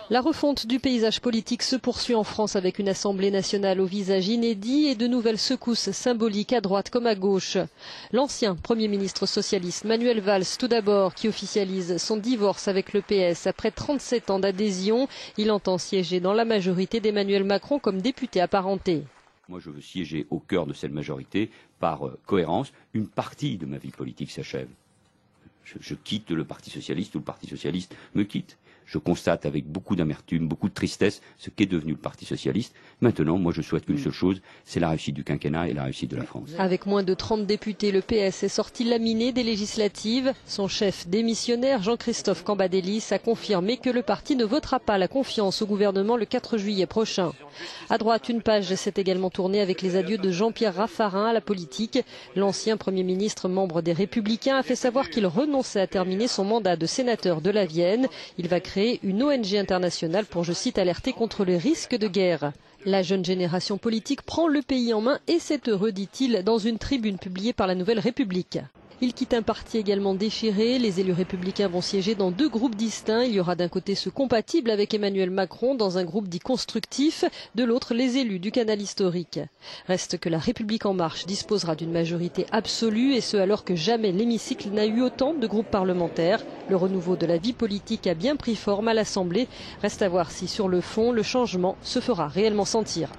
La refonte du paysage politique se poursuit en France avec une Assemblée nationale au visage inédit et de nouvelles secousses symboliques à droite comme à gauche. L'ancien Premier ministre socialiste Manuel Valls, tout d'abord, qui officialise son divorce avec le PS après 37 ans d'adhésion. Il entend siéger dans la majorité d'Emmanuel Macron comme député apparenté. Moi, je veux siéger au cœur de cette majorité par cohérence. Une partie de ma vie politique s'achève. Je quitte le Parti socialiste ou le Parti socialiste me quitte. Je constate avec beaucoup d'amertume, beaucoup de tristesse ce qu'est devenu le Parti socialiste. Maintenant, moi je souhaite qu'une seule chose, c'est la réussite du quinquennat et la réussite de la France. Avec moins de 30 députés, le PS est sorti laminé des législatives. Son chef démissionnaire, Jean-Christophe Cambadélis, a confirmé que le parti ne votera pas la confiance au gouvernement le 4 juillet prochain. À droite, une page s'est également tournée avec les adieux de Jean-Pierre Raffarin à la politique. L'ancien Premier ministre, membre des Républicains, a fait savoir qu'il renonçait à terminer son mandat de sénateur de la Vienne. Il va créer une ONG internationale pour, je cite, alerter contre les risques de guerre. La jeune génération politique prend le pays en main et c'est heureux, dit-il, dans une tribune publiée par la Nouvelle République. Il quitte un parti également déchiré. Les élus républicains vont siéger dans deux groupes distincts. Il y aura d'un côté ceux compatibles avec Emmanuel Macron dans un groupe dit constructif, de l'autre les élus du canal historique. Reste que la République en marche disposera d'une majorité absolue et ce alors que jamais l'hémicycle n'a eu autant de groupes parlementaires. Le renouveau de la vie politique a bien pris forme à l'Assemblée. Reste à voir si sur le fond, le changement se fera réellement sentir.